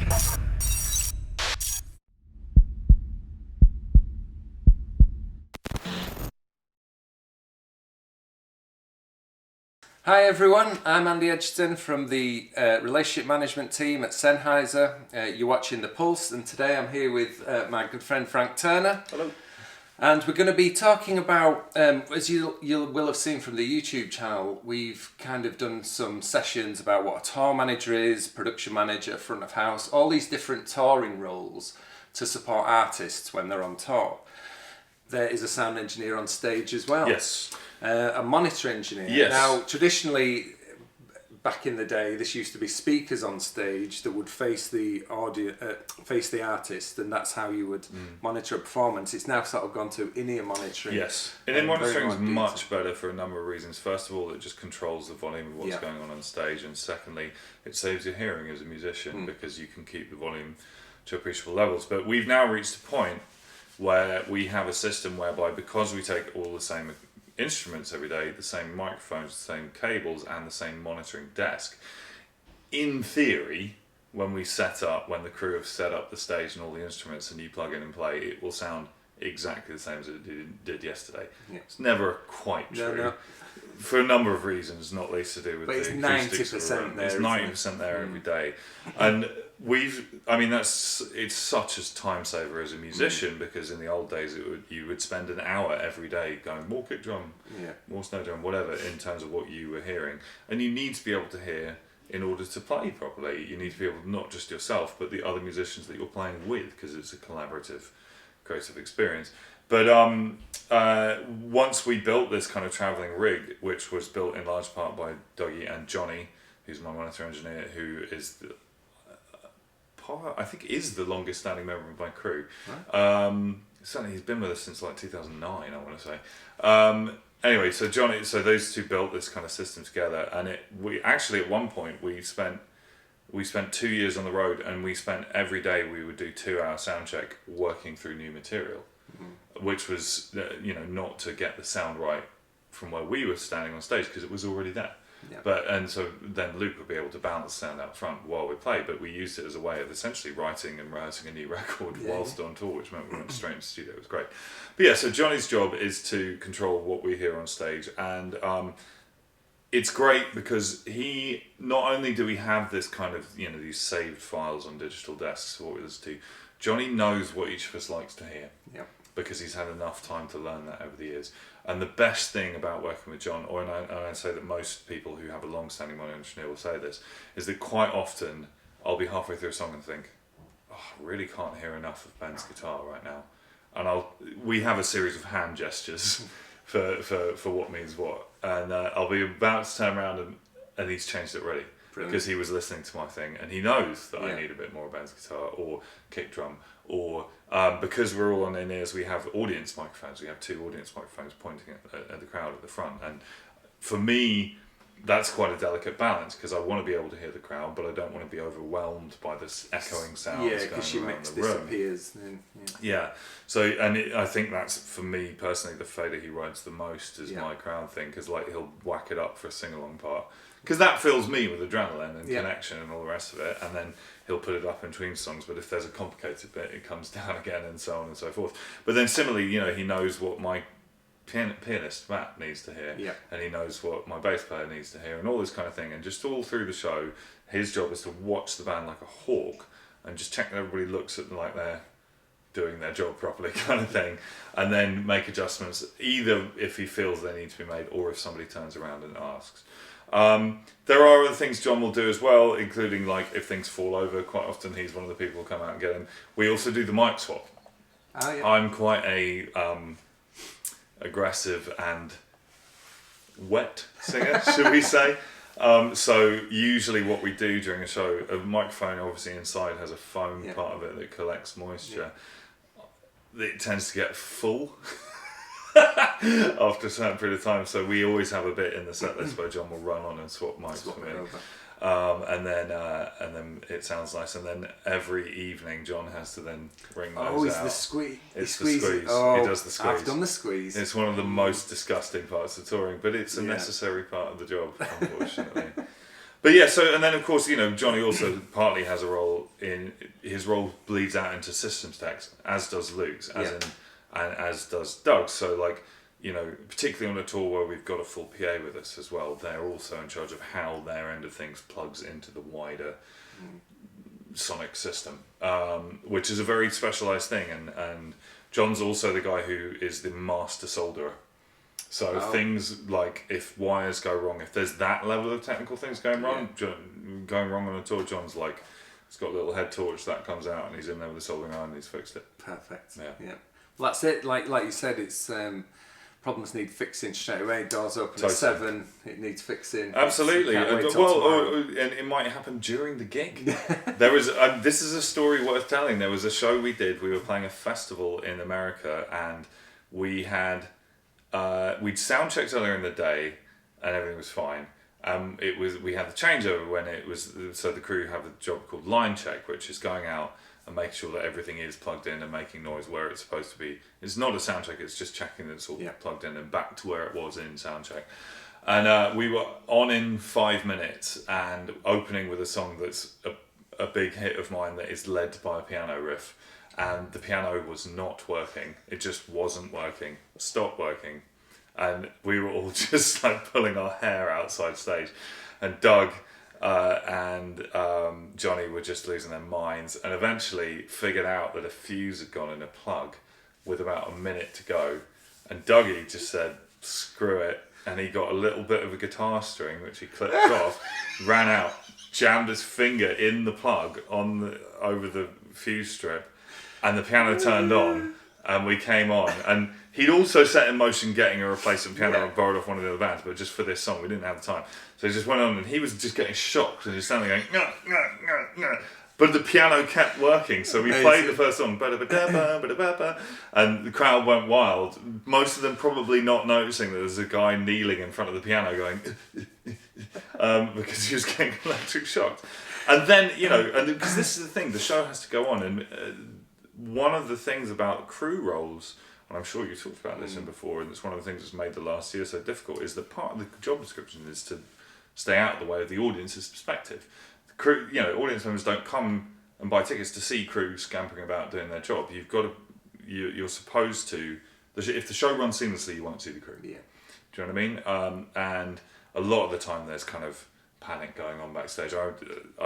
Hi everyone, I'm Andy Edgerton from the relationship management team at Sennheiser. You're watching The Pulse, and today I'm here with my good friend Frank Turner. Hello. And we're going to be talking about, as you will have seen from the YouTube channel, we've kind of done some sessions about what a tour manager is, production manager, front of house, all these different touring roles to support artists when they're on tour. There is a sound engineer on stage as well. Yes. A monitor engineer. Yes. Now, traditionally, back in the day, this used to be speakers on stage that would face the face the artist, and that's how you would monitor a performance. It's now sort of gone to in-ear monitoring. Yes. In-ear monitoring is much better for a number of reasons. First of all, it just controls the volume of what's going on stage, and secondly, it saves your hearing as a musician because you can keep the volume to appreciable levels. But we've now reached a point where we have a system whereby, because we take all the same instruments every day, the same microphones, the same cables, and the same monitoring desk, in theory, when the crew have set up the stage and all the instruments and you plug in and play, it will sound exactly the same as it did yesterday. Yeah. It's never quite true. No. For a number of reasons, not least to do with the acoustics of the room. It's 90% there every day. And it's such a time saver as a musician, because in the old days you would spend an hour every day going more kick drum, more snare drum, whatever, in terms of what you were hearing. And you need to be able to hear in order to play properly. You need to be able to, not just yourself, but the other musicians that you're playing with, because it's a collaborative, creative experience. But once we built this kind of travelling rig, which was built in large part by Dougie and Johnny, who's my monitor engineer, who is I think is the longest standing member of my crew. Right. Certainly he's been with us since like 2009, I want to say. Anyway, so those two built this kind of system together, and we actually at one point we spent 2 years on the road, and we spent every day we would do 2-hour sound check working through new material. Which was, not to get the sound right from where we were standing on stage, because it was already there. Yeah. And so then Luke would be able to balance sound out front while we played, but we used it as a way of essentially writing and rehearsing a new record whilst on tour, which meant we went straight into the studio. It was great. But yeah, so Johnny's job is to control what we hear on stage, and it's great because not only do we have this kind of, these saved files on digital desks for what we listen to, Johnny knows what each of us likes to hear. Yeah. Because he's had enough time to learn that over the years. And the best thing about working with John, and I say that most people who have a long-standing monitor engineer will say this, is that quite often I'll be halfway through a song and think, I really can't hear enough of Ben's guitar right now. And we have a series of hand gestures for what means what. And I'll be about to turn around and he's changed it already. Brilliant. Because he was listening to my thing, and he knows that I need a bit more of Ben's guitar or kick drum, or because we're all on in-ears, we have audience microphones. We have 2 audience microphones pointing at the crowd at the front, and for me, that's quite a delicate balance, because I want to be able to hear the crowd, but I don't want to be overwhelmed by this echoing sound going around the room. Disappears. Yeah. So, I think that's, for me personally, the fader he rides the most is my crowd thing, because he'll whack it up for a sing-along part, because that fills me with adrenaline and connection and all the rest of it, and then he'll put it up in between songs, but if there's a complicated bit, it comes down again, and so on and so forth. But then similarly, he knows what my pianist Matt needs to hear, and he knows what my bass player needs to hear, and all this kind of thing. And just all through the show, his job is to watch the band like a hawk and just check that everybody looks at them like they're doing their job properly, kind of thing, and then make adjustments, either if he feels they need to be made or if somebody turns around and asks. There are other things John will do as well, including if things fall over. Quite often he's one of the people who come out and get them. We also do the mic swap. Oh, yeah. I'm quite a aggressive and wet singer, should we say. So usually what we do during a show, a microphone obviously inside has a foam part of it that collects moisture. It tends to get full after a certain period of time, so we always have a bit in the set list where John will run on and swap mics for me. And then it sounds nice, and then every evening John has to then bring those out. Oh, it's the squeeze. It's the squeeze. Oh, he does the squeeze. I've done the squeeze. It's one of the most disgusting parts of touring, but it's a necessary part of the job, unfortunately. But yeah, so and then of course Johnny also partly has a role in his role bleeds out into systems techs, as does Luke's, and as does Doug's. So like particularly on a tour where we've got a full PA with us as well, they're also in charge of how their end of things plugs into the wider sonic system, which is a very specialised thing, and John's also the guy who is the master solderer. So things like if wires go wrong, if there's that level of technical things going wrong, on a tour, John's like, he's got a little head torch that comes out and he's in there with a soldering iron and he's fixed it. Perfect. Yeah. Well, that's it. Like you said, it's problems need fixing straight away. Doors open at 7, it needs fixing. Absolutely. And it might happen during the gig. There was this is a story worth telling. There was a show we did. We were playing a festival in America, and we had we'd sound checked earlier in the day, and everything was fine. We had the changeover when it was, so the crew have a job called line check, which is going out and making sure that everything is plugged in and making noise where it's supposed to be. It's not a sound check, it's just checking that it's all plugged in and back to where it was in sound check. And we were on in 5 minutes and opening with a song that's a big hit of mine that is led by a piano riff. And the piano was not working. It just wasn't working. Stopped working. And we were all just like pulling our hair outside stage. And Doug and Johnny were just losing their minds, and eventually figured out that a fuse had gone in a plug with about a minute to go. And Dougie just said, screw it. And he got a little bit of a guitar string, which he clipped off, ran out, jammed his finger in the plug over the fuse strip, and the piano turned on, and we came on. And he'd also set in motion getting a replacement piano and borrowed off one of the other bands, but just for this song, we didn't have the time. So he just went on, and he was just getting shocked, and he was standing going, nah, nah, nah, nah. But the piano kept working, so we played the first song, and the crowd went wild. Most of them probably not noticing that there's a guy kneeling in front of the piano going, because he was getting electric shocked. And then, and because this is the thing, the show has to go on, and one of the things about crew roles, and I'm sure you talked about this before, and it's one of the things that's made the last year so difficult, is that part of the job description is to stay out of the way of the audience's perspective. The crew, audience members don't come and buy tickets to see crew scampering about doing their job. You've got to, you're supposed to, if the show runs seamlessly, you won't see the crew. Yeah. Do you know what I mean? And a lot of the time there's kind of panic going on backstage. I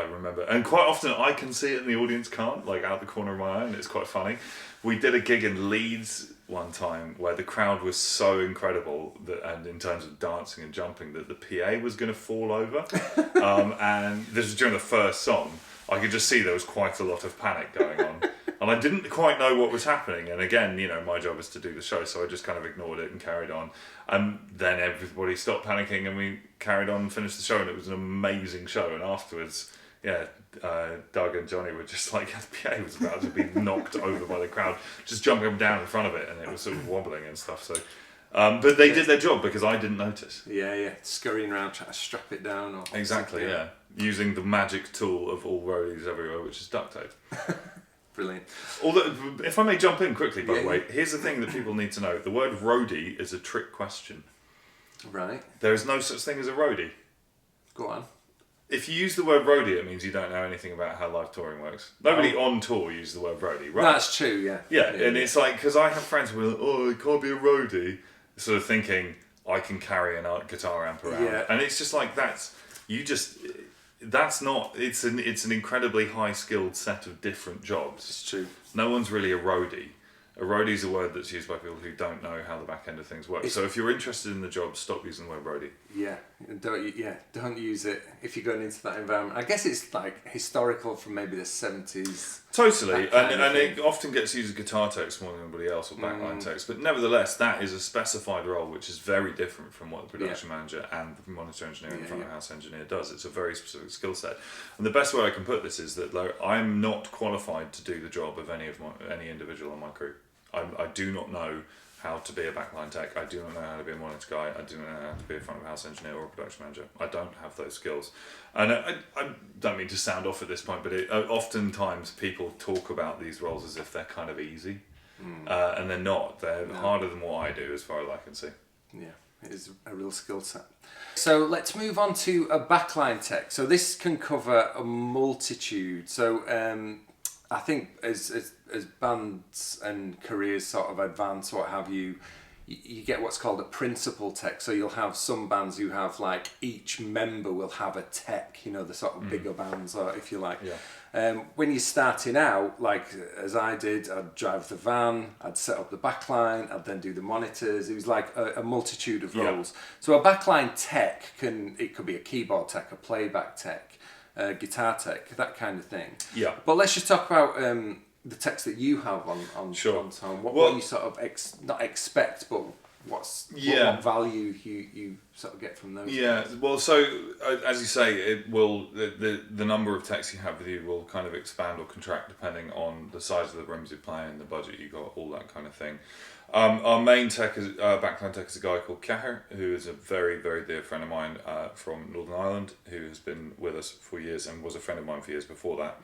remember, and quite often I can see it and the audience can't, like out the corner of my eye, and it's quite funny. We did a gig in Leeds one time where the crowd was so incredible and in terms of dancing and jumping, that the PA was going to fall over. And this was during the first song. I could just see there was quite a lot of panic going on. And I didn't quite know what was happening. And again, my job is to do the show, so I just kind of ignored it and carried on. And then everybody stopped panicking and we carried on and finished the show, and it was an amazing show. And afterwards, Doug and Johnny were just like, the PA was about to be knocked over by the crowd, just jumping up and down in front of it, and it was sort of wobbling and stuff. So, but they did their job because I didn't notice. Scurrying around trying to strap it down. Or exactly, using the magic tool of all roadies everywhere, which is duct tape. Brilliant. Although, if I may jump in quickly, by the way, here's the thing that people need to know. The word roadie is a trick question. Right. There is no such thing as a roadie. Go on. If you use the word roadie, it means you don't know anything about how live touring works. Nobody on tour uses the word roadie, right? That's true, Yeah, and it's like, because I have friends who are like, oh, it can't be a roadie, sort of thinking, I can carry a guitar amp around. Yeah. And it's just like, it's an incredibly high-skilled set of different jobs. It's true. No one's really a roadie. A roadie is a word that's used by people who don't know how the back end of things work. So if you're interested in the job, stop using the word roadie. Don't use it if you're going into that environment. I guess it's like historical from maybe the 70s. Totally, and it often gets used as guitar techs more than anybody else, or backline techs. But nevertheless, that is a specified role, which is very different from what the production manager and the monitor engineer and front of house engineer does. It's a very specific skill set. And the best way I can put this is that I'm not qualified to do the job of any individual on my crew. I do not know how to be a backline tech. I do not know how to be a monitor guy. I do not know how to be a front of house engineer or a production manager. I don't have those skills. And I don't mean to sound off at this point, but oftentimes people talk about these roles as if they're kind of easy. And they're not. They're harder than what I do, as far as I can see. Yeah. It is a real skill set. So let's move on to a backline tech. So this can cover a multitude. So I think as bands and careers sort of advance, what have you, you get what's called a principal tech. So you'll have some bands who have like each member will have a tech, you know, the sort of bigger bands, or if you like. Yeah. When you're starting out, like as I did, I'd drive the van, I'd set up the backline, I'd then do the monitors. It was like a multitude of roles. So a backline tech could be a keyboard tech, a playback tech, guitar tech, that kind of thing. Yeah. But let's just talk about the techs that you have on home. What you sort of not expect, but what value you sort of get from those? Yeah, well, so as you say, it will the number of techs you have with you will kind of expand or contract depending on the size of the rooms you play and the budget you got, all that kind of thing. Our main tech is backline tech is a guy called Kaher, who is a very, very dear friend of mine from Northern Ireland, who has been with us for years and was a friend of mine for years before that,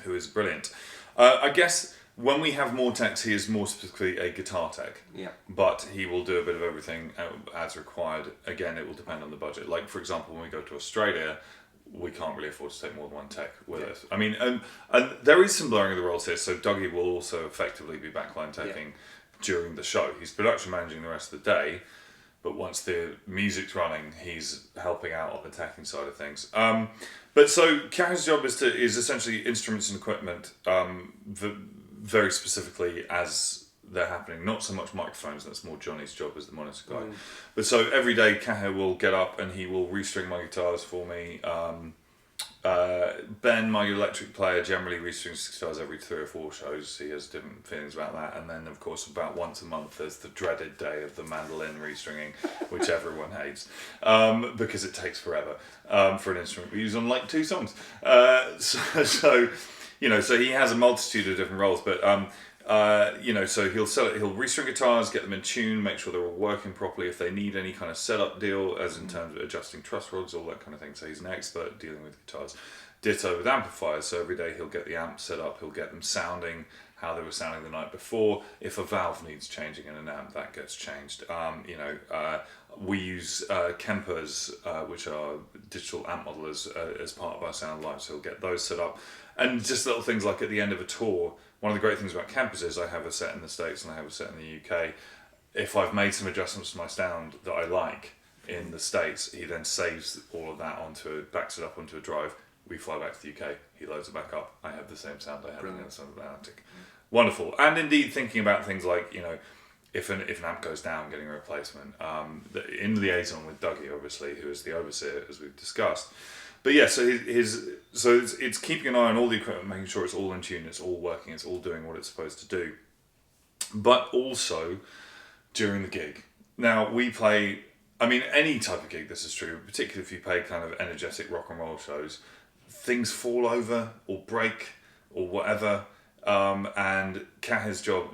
who is brilliant. I guess when we have more techs, he is more specifically a guitar tech. Yeah. But he will do a bit of everything as required. Again, it will depend on the budget. Like, for example, when we go to Australia, we can't really afford to take more than one tech with us. I mean, and there is some blurring of the roles here. So Dougie will also effectively be backline teching during the show. He's production managing the rest of the day, but once the music's running, he's helping out on the teching side of things. But so Karen's job is essentially instruments and equipment, very specifically as they're happening. Not so much microphones. That's more Johnny's job as the monitor guy. But so every day, Kaher will get up and he will restring my guitars for me. Ben, my electric player, generally restrings guitars every 3 or 4 shows. He has different feelings about that. And then, of course, about once a month, there's the dreaded day of the mandolin restringing, which everyone hates because it takes forever for an instrument we use on like 2 songs. So he has a multitude of different roles, but so he'll restring guitars, get them in tune, make sure they're all working properly. If they need any kind of setup deal, as in terms of adjusting truss rods, all that kind of thing. So he's an expert dealing with guitars. Ditto with amplifiers. So every day he'll get the amp set up, he'll get them sounding how they were sounding the night before. If a valve needs changing in an amp, that gets changed. We use Kempers, which are digital amp modelers, as part of our sound live. So he'll get those set up. And just little things like at the end of a tour, one of the great things about Kempers is I have a set in the States and I have a set in the UK. If I've made some adjustments to my sound that I like in the States, he then saves all of that backs it up onto a drive. We fly back to the UK, he loads it back up. I have the same sound I had in the Atlantic. Wonderful. And indeed thinking about things like, if an amp goes down, getting a replacement. In liaison with Dougie, obviously, who is the overseer, as we've discussed. But yeah, so it's keeping an eye on all the equipment, making sure it's all in tune, it's all working, it's all doing what it's supposed to do. But also during the gig. Now we play, any type of gig this is true, particularly if you play kind of energetic rock and roll shows, things fall over or break or whatever. And Kaher's job,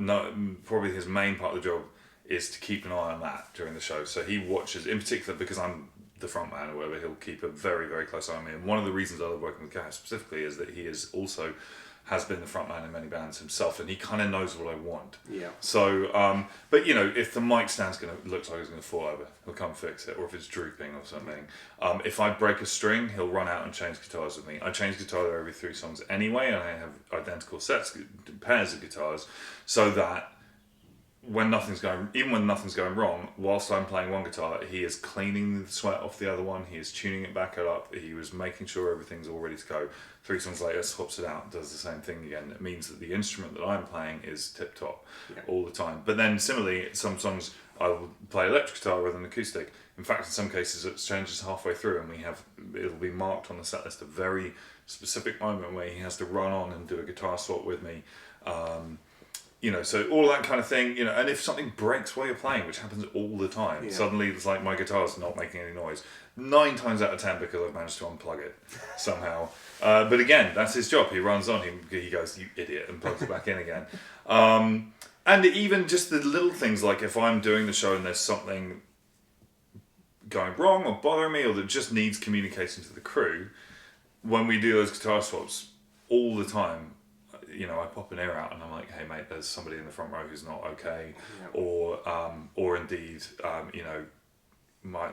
probably his main part of the job, is to keep an eye on that during the show. So he watches, in particular, because I'm the front man or whatever, he'll keep a very, very close eye on me. And one of the reasons I love working with Kaher specifically is that he has been the front man in many bands himself, and he kind of knows what I want. Yeah. So, but if the mic stand's looks like it's going to fall over, he'll come fix it, or if it's drooping or something. If I break a string, he'll run out and change guitars with me. I change guitar every 3 songs anyway, and I have identical pairs of guitars, so that when nothing's going wrong, whilst I'm playing one guitar, he is cleaning the sweat off the other one, he is tuning it back up, he was making sure everything's all ready to go. 3 songs later, swaps it out, does the same thing again. It means that the instrument that I'm playing is tip-top all the time. But then similarly, some songs I will play electric guitar with an acoustic. In fact, in some cases it changes halfway through and it'll be marked on the set list a very specific moment where he has to run on and do a guitar swap with me. So all that kind of thing, and if something breaks while you're playing, which happens all the time, suddenly it's like my guitar's not making any noise. 9 times out of 10 because I've managed to unplug it somehow. But again, that's his job. He runs on, he goes, "You idiot," and plugs it back in again. And even just the little things, like if I'm doing the show and there's something going wrong or bothering me or that just needs communication to the crew, when we do those guitar swaps all the time, I pop an ear out and I'm like, "Hey mate, there's somebody in the front row who's not okay," or indeed,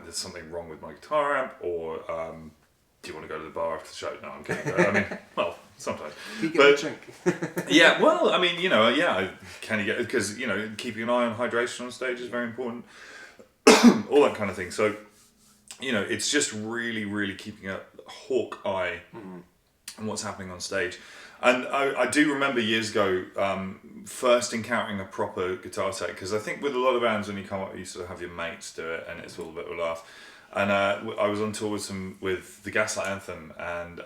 there's something wrong with my guitar amp, or do you want to go to the bar after the show? No, I'm kidding. I mean, well, sometimes. You get a drink. Yeah, well, I mean, can you get, because, keeping an eye on hydration on stage is very important. All that kind of thing. So, it's just really, really keeping a hawk eye on what's happening on stage. And I do remember years ago, first encountering a proper guitar tech, because I think with a lot of bands, when you come up, you sort of have your mates do it, and it's all a bit of a laugh. And I was on tour with the Gaslight Anthem and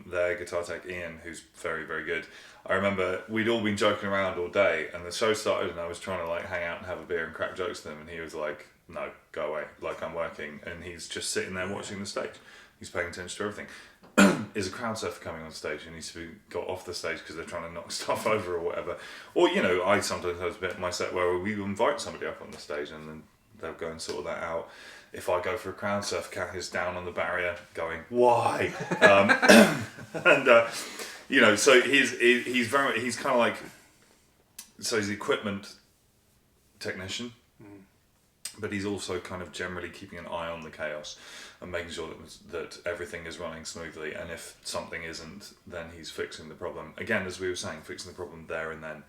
their guitar tech Ian, who's very, very good. I remember we'd all been joking around all day, and the show started, and I was trying to like hang out and have a beer and crack jokes with him, and he was like, "No, go away! Like, I'm working," and he's just sitting there watching the stage. He's paying attention to everything. Is a crowd surfer coming on stage and needs to be got off the stage because they're trying to knock stuff over or whatever? Or I sometimes have a bit in my set where we invite somebody up on the stage and then they'll go and sort that out. If I go for a crowd surf, Cat is down on the barrier going, "Why?" So he's kind of like, so he's the equipment technician, but he's also kind of generally keeping an eye on the chaos and making sure that everything is running smoothly. And if something isn't, then he's fixing the problem. Again, as we were saying, fixing the problem there and then,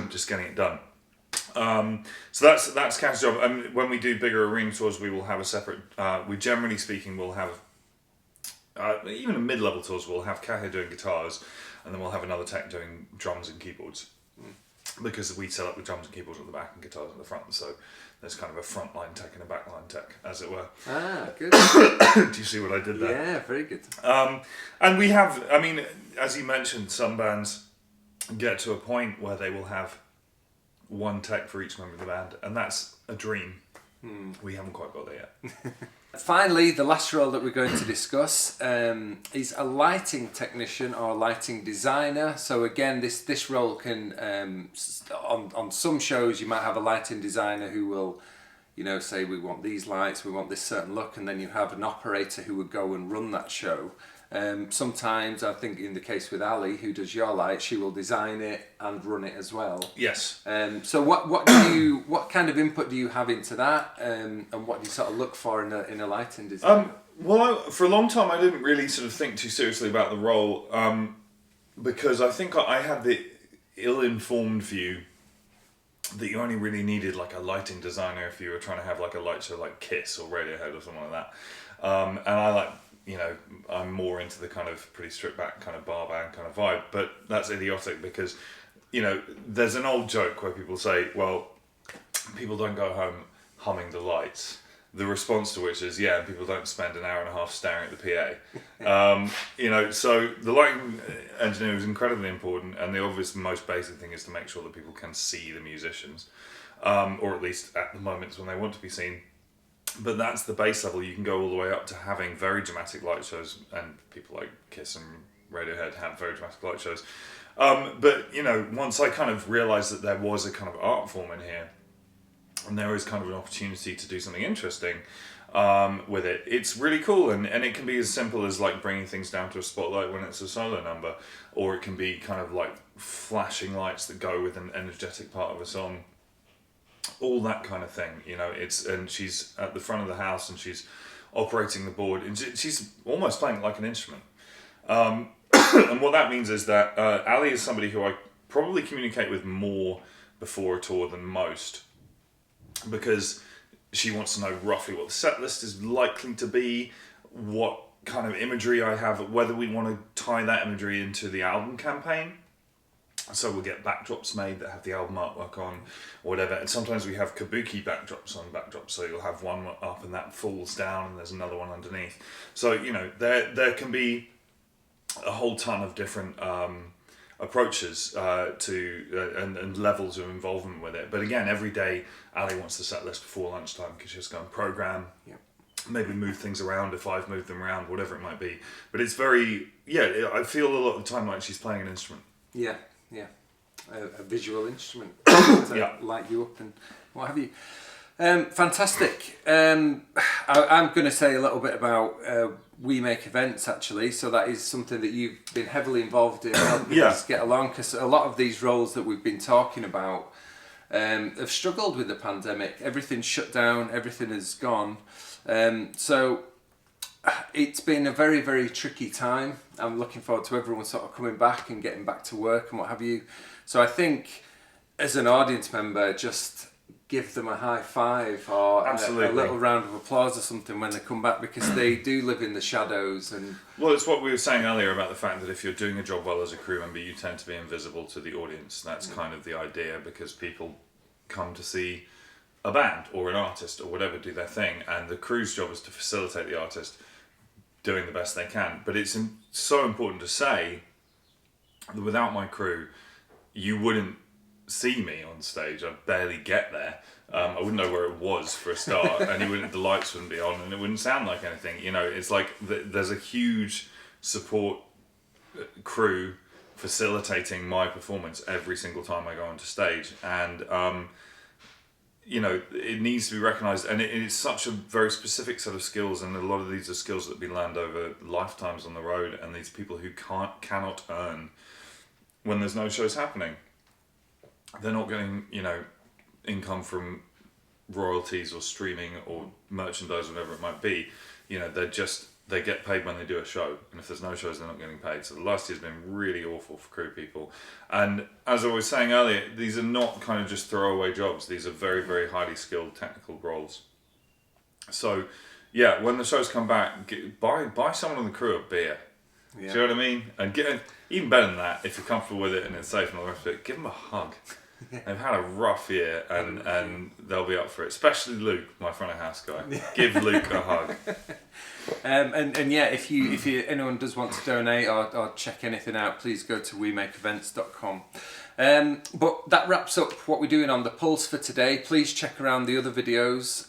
just getting it done. So that's Cat's job. And when we do bigger arena tours, we will have a separate. We generally speaking will have even in mid-level tours we'll have Cat doing guitars, and then we'll have another tech doing drums and keyboards, because we set up the drums and keyboards at the back and guitars at the front. So there's kind of a frontline tech and a backline tech, as it were. Ah, good. Do you see what I did there? Yeah, very good. And we have, I mean, as you mentioned, some bands get to a point where they will have one tech for each member of the band, and that's a dream. We haven't quite got there yet. Finally, the last role that we're going to discuss is a lighting technician or lighting designer. So again, this role can, on some shows you might have a lighting designer who will, say we want these lights, we want this certain look, and then you have an operator who would go and run that show. Sometimes, I think in the case with Ali, who does your light, she will design it and run it as well. Yes. So what kind of input do you have into that, and what do you sort of look for in a lighting design? Well, for a long time I didn't really sort of think too seriously about the role, because I think I had the ill-informed view that you only really needed like a lighting designer if you were trying to have like a light show like Kiss or Radiohead or something like that. And I like, I'm more into the kind of pretty stripped back kind of bar band kind of vibe, but that's idiotic because, there's an old joke where people say, well, people don't go home humming the lights. The response to which is, yeah, people don't spend an hour and a half staring at the PA. So the lighting engineer is incredibly important, and the obvious most basic thing is to make sure that people can see the musicians, or at least at the moments when they want to be seen. But that's the base level. You can go all the way up to having very dramatic light shows, and people like Kiss and Radiohead have very dramatic light shows. But once I kind of realised that there was a kind of art form in here, and there is kind of an opportunity to do something interesting with it, it's really cool. And it can be as simple as like bringing things down to a spotlight when it's a solo number, or it can be kind of like flashing lights that go with an energetic part of a song. All that kind of thing, and she's at the front of the house and she's operating the board, and she's almost playing it like an instrument. And what that means is that Ali is somebody who I probably communicate with more before a tour than most, because she wants to know roughly what the set list is likely to be, what kind of imagery I have, whether we want to tie that imagery into the album campaign. So we'll get backdrops made that have the album artwork on, or whatever. And sometimes we have kabuki backdrops on backdrops. So you'll have one up and that falls down, and there's another one underneath. So there can be a whole ton of different approaches to and levels of involvement with it. But again, every day Ali wants the set list before lunchtime because she's going to program. Yep. Maybe move things around if I've moved them around, whatever it might be. But it's very I feel a lot of the time like she's playing an instrument. Yeah. A visual instrument to light you up and what have you. Fantastic. I'm going to say a little bit about We Make Events, actually. So that is something that you've been heavily involved in helping us get along, because a lot of these roles that we've been talking about, have struggled with the pandemic. Everything's shut down, everything is gone. So it's been a very, very tricky time. I'm looking forward to everyone sort of coming back and getting back to work and what have you. So I think as an audience member, just give them a high five or a little round of applause or something when they come back, because they do live in the shadows. And well, it's what we were saying earlier about the fact that if you're doing a job well as a crew member, you tend to be invisible to the audience. That's kind of the idea, because people come to see a band or an artist or whatever do their thing, and the crew's job is to facilitate the artist doing the best they can. But it's so important to say that without my crew, you wouldn't see me on stage. I'd barely get there. I wouldn't know where it was for a start, and the lights wouldn't be on, and it wouldn't sound like anything. You know, it's like there's a huge support crew facilitating my performance every single time I go onto stage, and you know, it needs to be recognised, and it's such a very specific set of skills, and a lot of these are skills that have been learned over lifetimes on the road, and these people who cannot earn when there's no shows happening. They're not getting, you know, income from royalties or streaming or merchandise, whatever it might be. You know, they get paid when they do a show, and if there's no shows, they're not getting paid. So the last year's been really awful for crew people. And as I was saying earlier, these are not kind of just throwaway jobs. These are very, very highly skilled technical roles. So, yeah, when the shows come back, buy someone on the crew a beer. Yeah. Do you know what I mean? And even better than that, if you're comfortable with it and it's safe and all the rest of it, give them a hug. They've had a rough year, and they'll be up for it. Especially Luke, my front of house guy. Give Luke a hug. And yeah, if anyone does want to donate or check anything out, please go to wemakeevents.com. But that wraps up what we're doing on The Pulse for today. Please check around the other videos.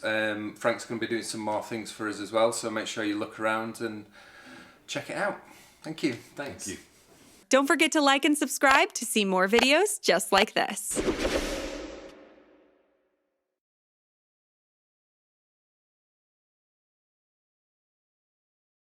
Frank's going to be doing some more things for us as well, so make sure you look around and check it out. Thank you. Thanks. Thank you. Don't forget to like and subscribe to see more videos just like this.